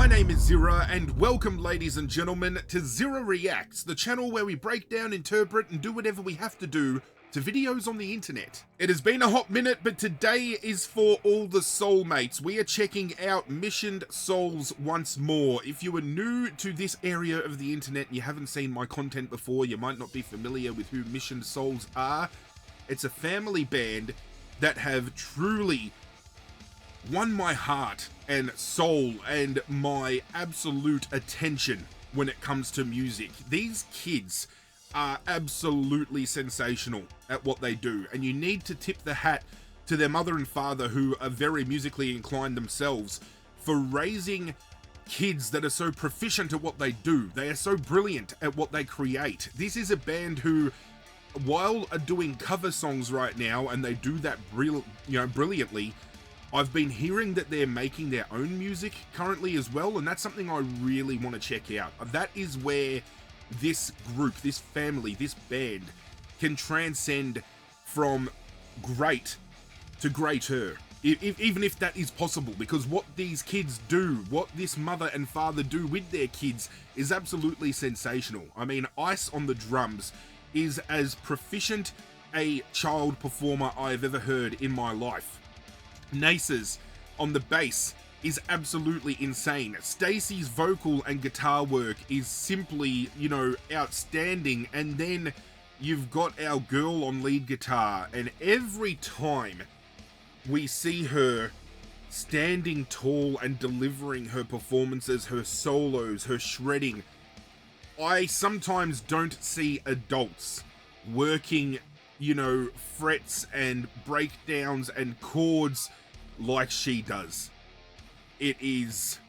My name is Zirra, and welcome, ladies and gentlemen, to Zirra Reacts, the channel where we break down, interpret, and do whatever we have to do to videos on the internet. It has been a hot minute, but today is for all the soulmates. We are checking out Missioned Souls once more. If you are new to this area of the internet and you haven't seen my content before, you might not be familiar with who Missioned Souls are. It's a family band that have truly won my heart and soul and my absolute attention when it comes to music. These kids are absolutely sensational at what they do, and you need to tip the hat to their mother and father, who are very musically inclined themselves, for raising kids that are so proficient at what they do. They are so brilliant at what they create. This is a band who, while are doing cover songs right now, and they do that brilliantly, I've been hearing that they're making their own music currently as well, and that's something I really want to check out. That is where this group, this family, this band can transcend from great to greater, even if that is possible, because what these kids do, what this mother and father do with their kids is absolutely sensational. I mean, Ice on the drums is as proficient a child performer I've ever heard in my life. Naces on the bass is absolutely insane. Stacy's vocal and guitar work is simply, outstanding. And then you've got our girl on lead guitar, and every time we see her standing tall and delivering her performances, her solos, her shredding, I sometimes don't see adults working frets and breakdowns and chords like she does. It is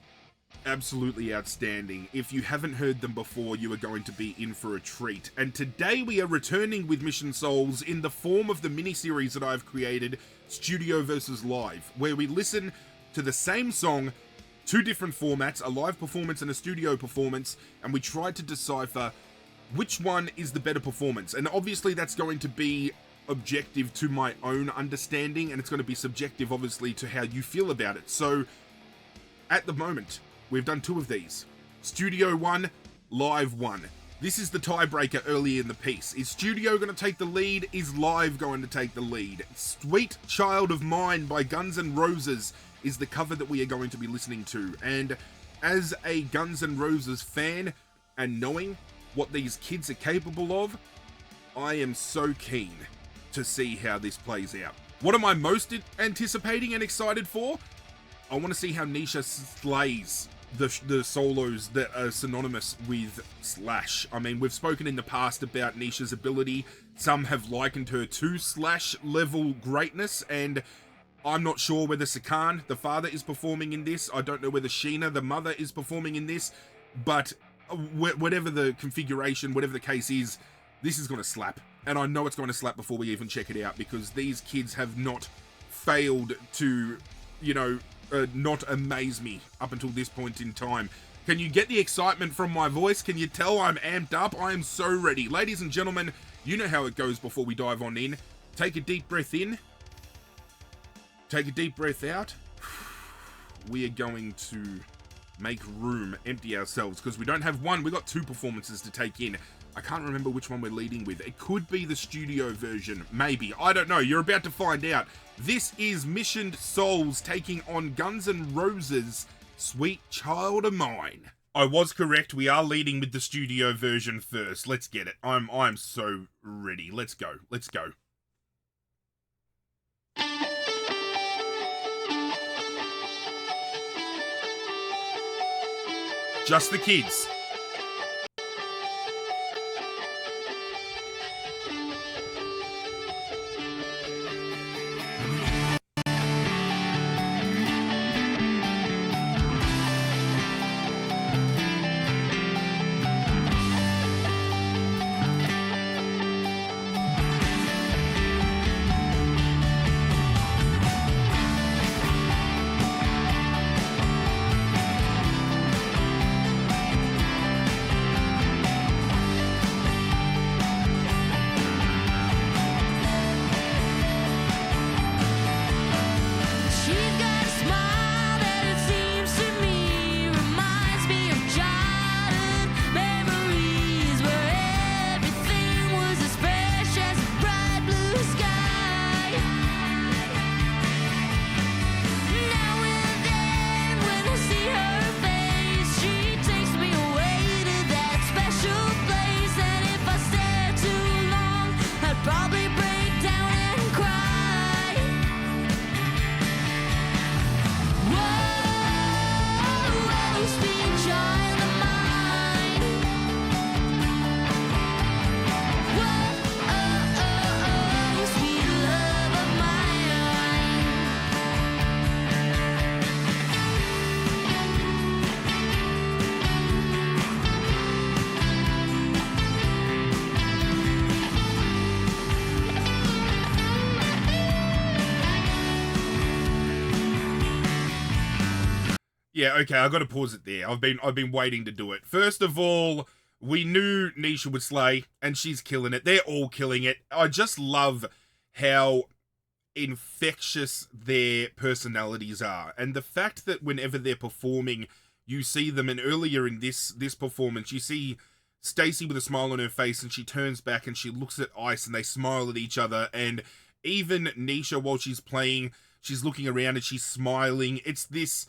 absolutely outstanding. If you haven't heard them before, you are going to be in for a treat. And today we are returning with Missioned Souls in the form of the mini-series that I've created, Studio versus Live, where we listen to the same song, two different formats, a live performance and a studio performance, and we try to decipher which one is the better performance. And obviously that's going to be objective to my own understanding, and it's going to be subjective obviously to how you feel about it. So at the moment we've done two of these, Studio 1, Live 1. This is the tiebreaker early in the piece. Is Studio going to take the lead? Is Live going to take the lead? Sweet Child of Mine by Guns N' Roses is the cover that we are going to be listening to, and as a Guns N' Roses fan and knowing what these kids are capable of, I am so keen to see how this plays out. What am I most anticipating and excited for? I want to see how Nisha slays the solos that are synonymous with Slash. I mean, we've spoken in the past about Nisha's ability. Some have likened her to Slash level greatness, and I'm not sure whether Sakan, the father, is performing in this. I don't know whether Sheena, the mother, is performing in this, but whatever the configuration, whatever the case is, this is going to slap. And I know it's going to slap before we even check it out, because these kids have not failed to, not amaze me up until this point in time. Can you get the excitement from my voice? Can you tell I'm amped up? I am so ready. Ladies and gentlemen, you know how it goes before we dive on in. Take a deep breath in. Take a deep breath out. We are going to make room, empty ourselves, because we don't have one, we got two performances to take in. I can't remember which one we're leading with. It could be the studio version, maybe. I don't know. You're about to find out. This is Missioned Souls taking on Guns N' Roses' Sweet Child of Mine. I was correct. We are leading with the studio version first. Let's get it. I'm so ready. Let's go. Let's go. Just the kids. Yeah, okay, I gotta pause it there. I've been waiting to do it. First of all, we knew Nisha would slay, and she's killing it. They're all killing it. I just love how infectious their personalities are, and the fact that whenever they're performing, you see them. And earlier in this performance, you see Stacy with a smile on her face, and she turns back and she looks at Ice, and they smile at each other. And even Nisha, while she's playing, she's looking around and she's smiling. It's this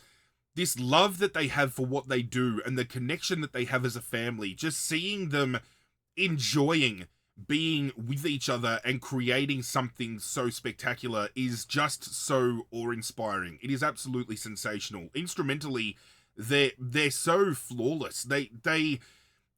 love that they have for what they do, and the connection that they have as a family. Just seeing them enjoying being with each other and creating something so spectacular is just so awe-inspiring. It is absolutely sensational. Instrumentally, they're so flawless. They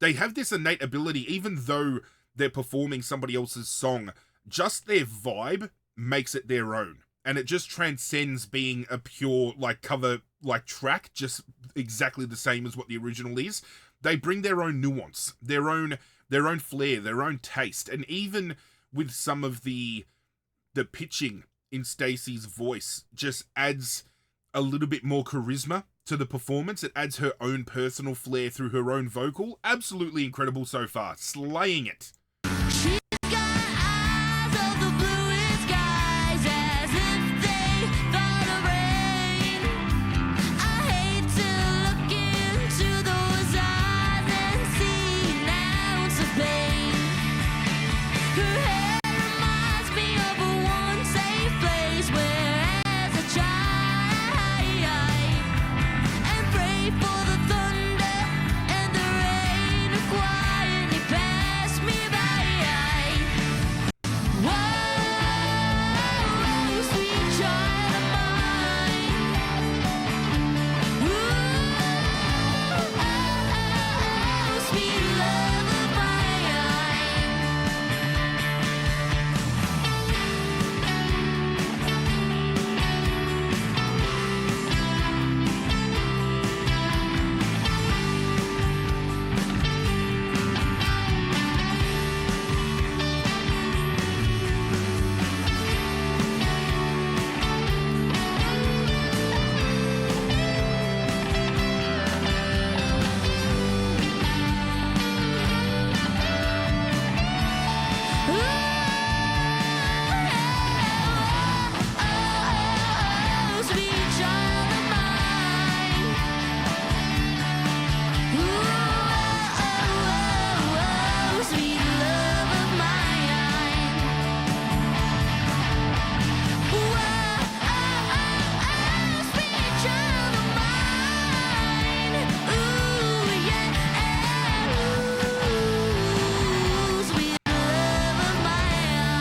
have this innate ability, even though they're performing somebody else's song, just their vibe makes it their own. And it just transcends being a pure, like, cover, like, track, just exactly the same as what the original is. They bring their own nuance, their own flair, their own taste. And even with some of the pitching in Stacey's voice just adds a little bit more charisma to the performance. It adds her own personal flair through her own vocal. Absolutely incredible so far. Slaying it.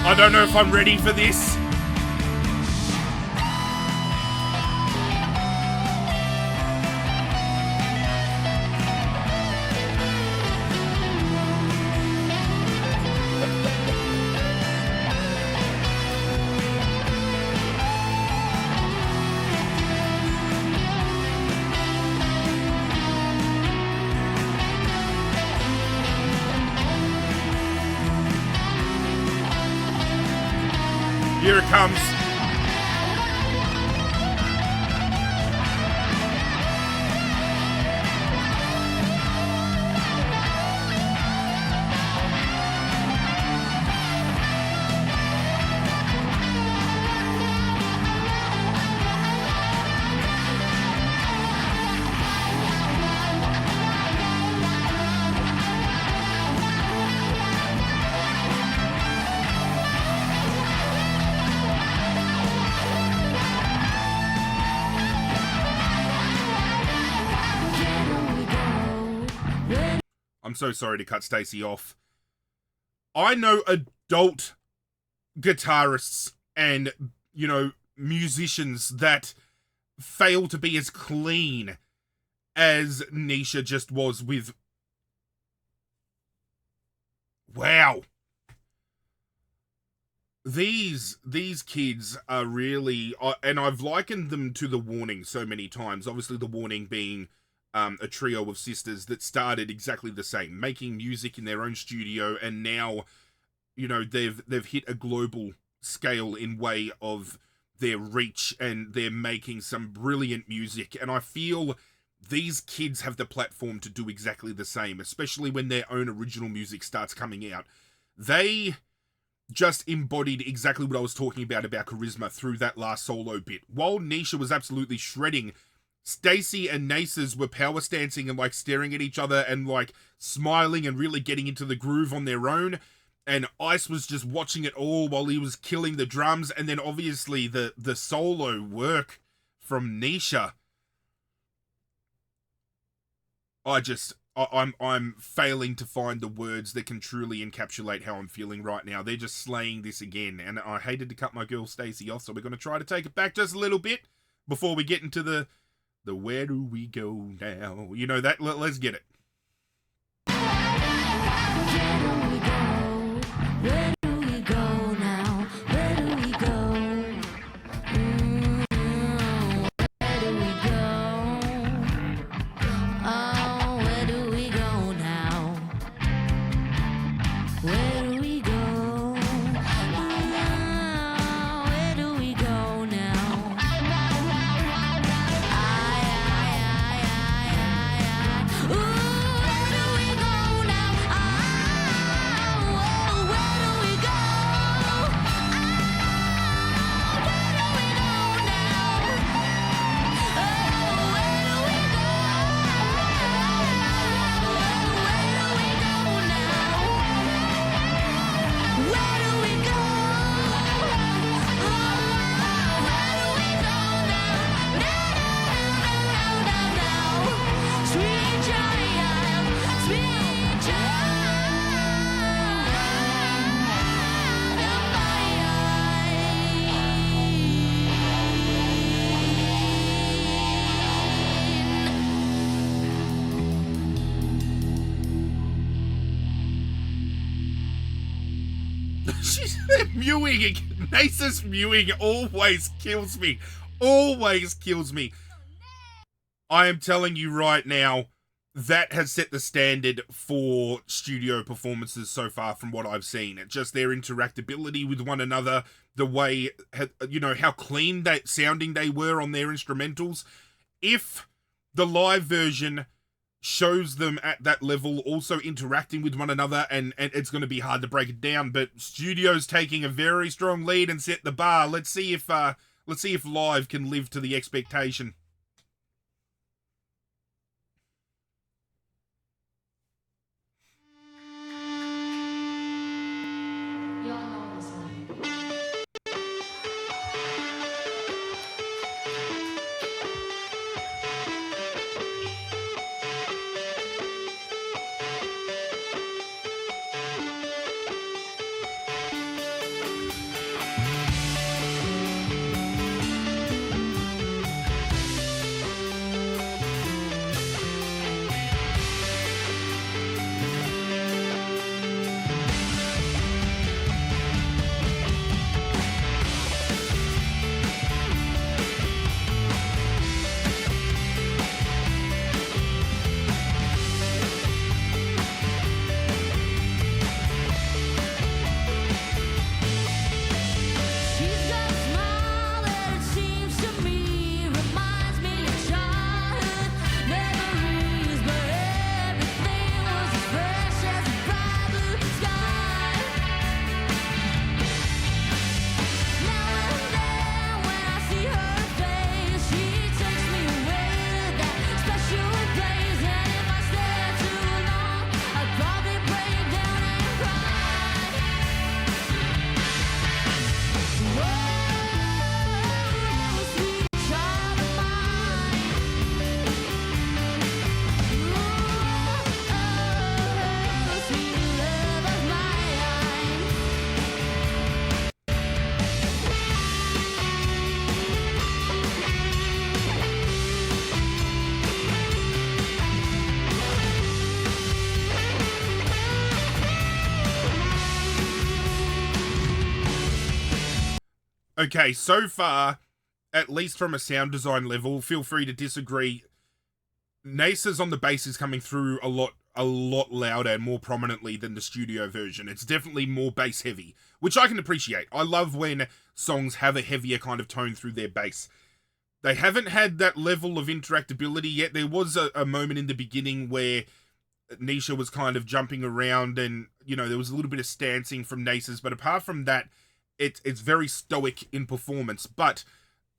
I don't know if I'm ready for this. Here it comes. I'm so sorry to cut Stacey off. I know adult guitarists and, you know, musicians that fail to be as clean as Nisha just was with. Wow. These kids are really, and I've likened them to The Warning so many times. Obviously, The Warning being a trio of sisters that started exactly the same, making music in their own studio, and now, you know, they've hit a global scale in way of their reach, and they're making some brilliant music. And I feel these kids have the platform to do exactly the same, especially when their own original music starts coming out. They just embodied exactly what I was talking about charisma through that last solo bit. While Nisha was absolutely shredding, Stacy and Naces were power stancing and like staring at each other and like smiling and really getting into the groove on their own. And Ice was just watching it all while he was killing the drums. And then obviously the solo work from Nisha. I'm failing to find the words that can truly encapsulate how I'm feeling right now. They're just slaying this again, and I hated to cut my girl Stacey off, so we're going to try to take it back just a little bit before we get into the where do we go now? You know that. Let's get it. Where do we go now? Where do we go? Where do we go? Oh, where do we go now? Where do we go? Oh, where do we go now? Ooh, where do we go now? Oh, where do we go? Where do we go now? Oh, where do we go? Where do we go now? Where do we go? Where do we go now? Now. Sweet child, sweet She's mewing. Nace's mewing always kills me. Always kills me. I am telling you right now, that has set the standard for studio performances so far from what I've seen. It's just their interactability with one another, the way, you know, how clean that sounding they were on their instrumentals. If the live version shows them at that level also interacting with one another, and it's going to be hard to break it down, but studio's taking a very strong lead and set the bar. Let's see if live can live to the expectation. Okay, so far, at least from a sound design level, feel free to disagree. Nace's on the bass is coming through a lot louder and more prominently than the studio version. It's definitely more bass heavy, which I can appreciate. I love when songs have a heavier kind of tone through their bass. They haven't had that level of interactability yet. There was a moment in the beginning where Nisha was kind of jumping around and, you know, there was a little bit of stancing from Nasus, but apart from that, it's very stoic in performance, but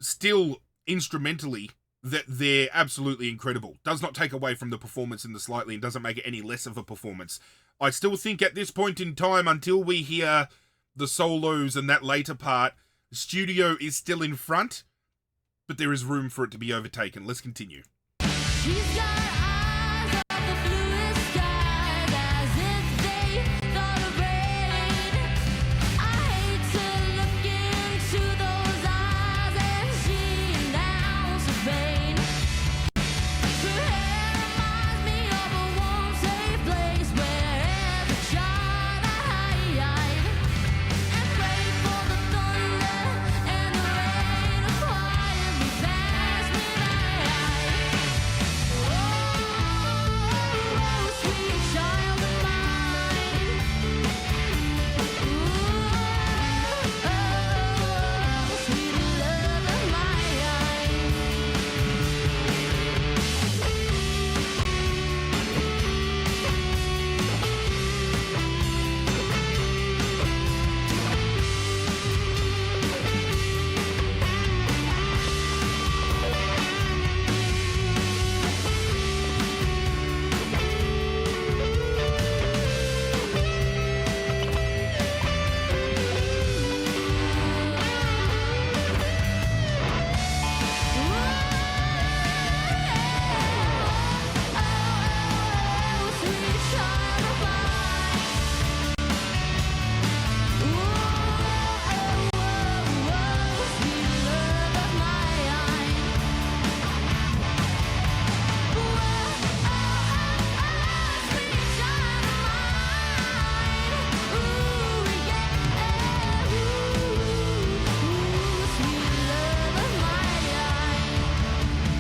still instrumentally that they're absolutely incredible. Does not take away from the performance in the slightly and doesn't make it any less of a performance. I still think at this point in time, until we hear the solos and that later part, the studio is still in front, but there is room for it to be overtaken. Let's continue. She's got eyes of the bluest skies, as if they thought of rain. I hate to look into those eyes and see now so vain. Her hair reminds me of a warm, safe place where every child I hide and pray for the thunder and the rain to quietly pass me by. Oh, sweet child of mine. Oh, sweet love of mine.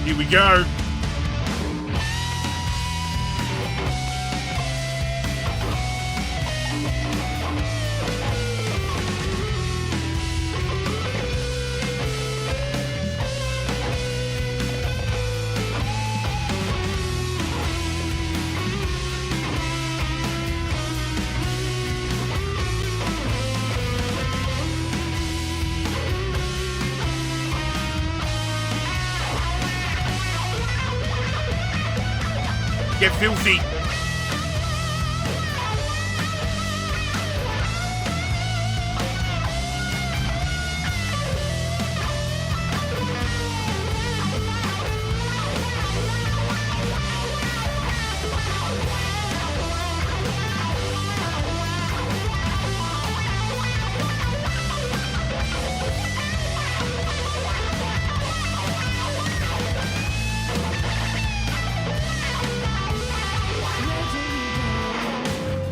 Here we go. Get filthy.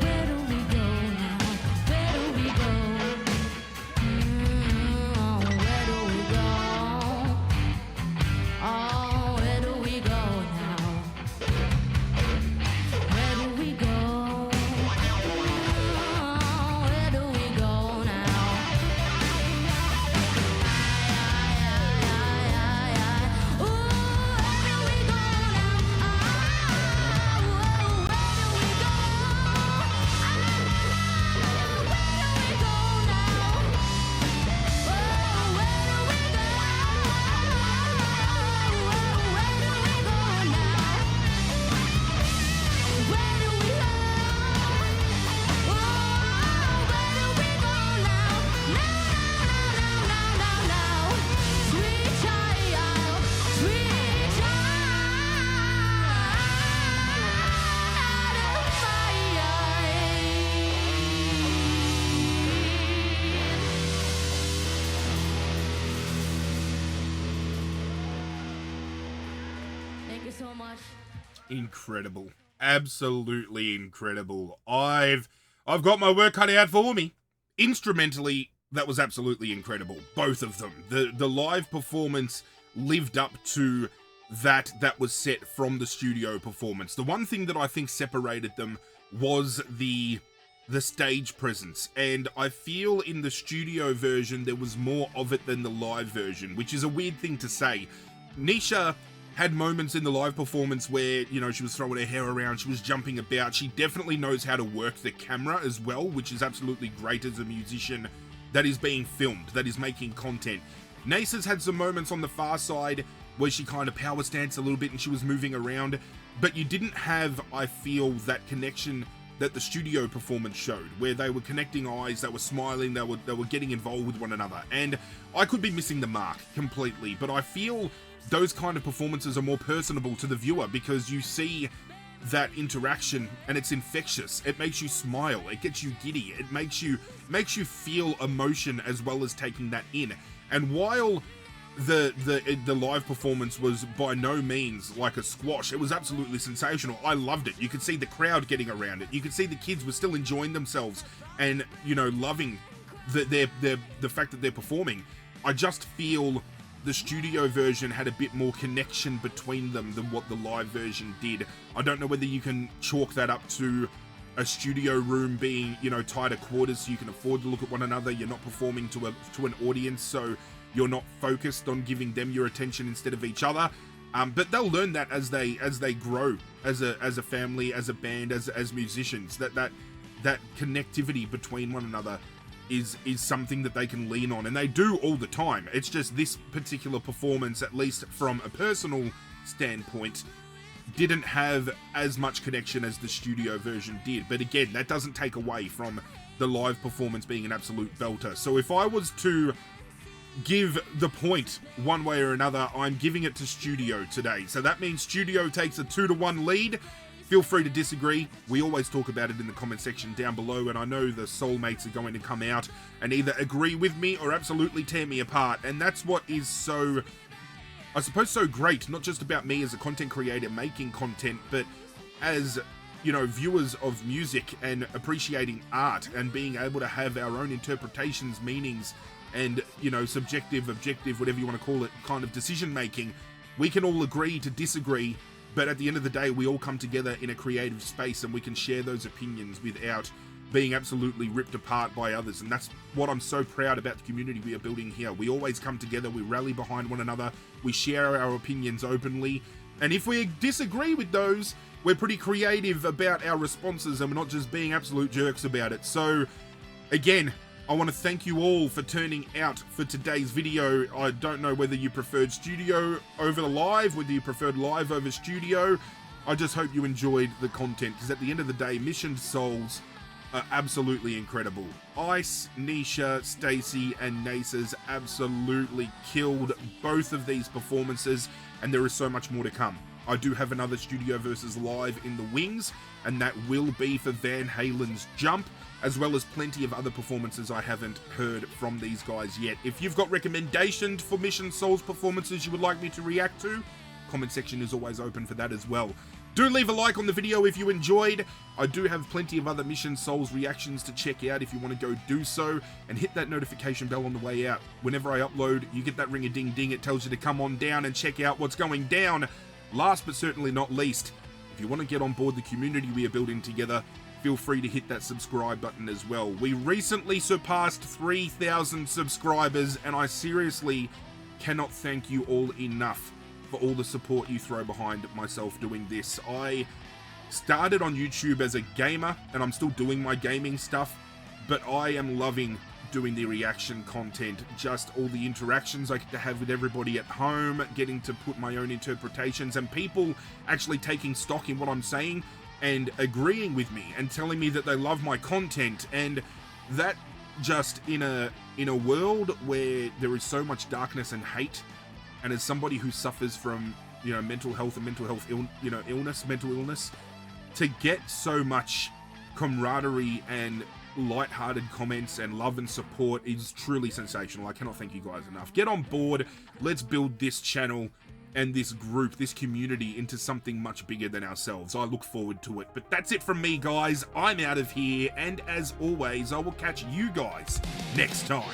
Where do we go now? Where do we go? Where do we go? Oh, where do we go now? Where do we go? Oh, where do we go now? Ooh, where do we go now? Thank you so much. Incredible. Absolutely incredible. I've got my work cut out for me. Instrumentally, that was absolutely incredible. Both of them. The live performance lived up to that was set from the studio performance. The one thing that I think separated them was the stage presence, and I feel in the studio version there was more of it than the live version, which is a weird thing to say, Nisha had moments in the live performance where, you know, she was throwing her hair around, she was jumping about. She definitely knows how to work the camera as well, which is absolutely great as a musician that is being filmed, that is making content. Nasa's had some moments on the far side where she kind of power stance a little bit and she was moving around, but you didn't have, I feel, that connection that the studio performance showed, where they were connecting eyes, they were smiling, they were getting involved with one another. And I could be missing the mark completely, but I feel those kind of performances are more personable to the viewer because you see that interaction and it's infectious. It makes you smile, it gets you giddy, it makes you feel emotion as well as taking that in. And while the live performance was by no means like a squash, it was absolutely sensational. I loved it. You could see the crowd getting around it. You could see the kids were still enjoying themselves and, you know, loving the fact that they're performing. I just feel the studio version had a bit more connection between them than what the live version did. I don't know whether you can chalk that up to a studio room being, you know, tighter quarters so you can afford to look at one another. You're not performing to an audience, so you're not focused on giving them your attention instead of each other. But they'll learn that as they grow as a family, as a band, as musicians. That connectivity between one another is something that they can lean on, and they do all the time. It's just this particular performance, at least from a personal standpoint, didn't have as much connection as the studio version did. But again, that doesn't take away from the live performance being an absolute belter. So if I was to give the point one way or another, I'm giving it to studio today. So that means studio takes a 2-1 lead. Feel free to disagree. We always talk about it in the comment section down below, and I know the soulmates are going to come out and either agree with me or absolutely tear me apart. And that's what is so, I suppose, so great, not just about me as a content creator making content, but as, you know, viewers of music and appreciating art and being able to have our own interpretations, meanings, and, you know, subjective, objective, whatever you want to call it, kind of decision making. We can all agree to disagree, but at the end of the day, we all come together in a creative space and we can share those opinions without being absolutely ripped apart by others. And that's what I'm so proud about the community we are building here. We always come together, we rally behind one another, we share our opinions openly, and if we disagree with those, we're pretty creative about our responses and we're not just being absolute jerks about it. So again, I want to thank you all for turning out for today's video. I don't know whether you preferred studio over the live, whether you preferred live over studio. I just hope you enjoyed the content, because at the end of the day, Mission Souls are absolutely incredible. Ice, Nisha, Stacy, and Nasa's absolutely killed both of these performances, and there is so much more to come. I do have another studio versus live in the wings, and that will be for Van Halen's Jump, as well as plenty of other performances I haven't heard from these guys yet. If you've got recommendations for Mission Souls performances you would like me to react to, comment section is always open for that as well. Do leave a like on the video if you enjoyed. I do have plenty of other Mission Souls reactions to check out if you want to go do so, and hit that notification bell on the way out. Whenever I upload, you get that ring-a-ding-ding. It tells you to come on down and check out what's going down. Last but certainly not least, if you want to get on board the community we are building together, feel free to hit that subscribe button as well. We recently surpassed 3,000 subscribers, and I seriously cannot thank you all enough for all the support you throw behind myself doing this. I started on YouTube as a gamer, and I'm still doing my gaming stuff, but I am loving doing the reaction content, just all the interactions I get to have with everybody at home, getting to put my own interpretations, and people actually taking stock in what I'm saying and agreeing with me and telling me that they love my content. And that, just in a world where there is so much darkness and hate, and as somebody who suffers from, you know, mental health and mental illness, to get so much camaraderie and light-hearted comments and love and support is truly sensational. I cannot thank you guys enough. Get on board. Let's build this channel and this group, this community, into something much bigger than ourselves. I look forward to it. But that's it from me, guys. I'm out of here, and as always, I will catch you guys next time.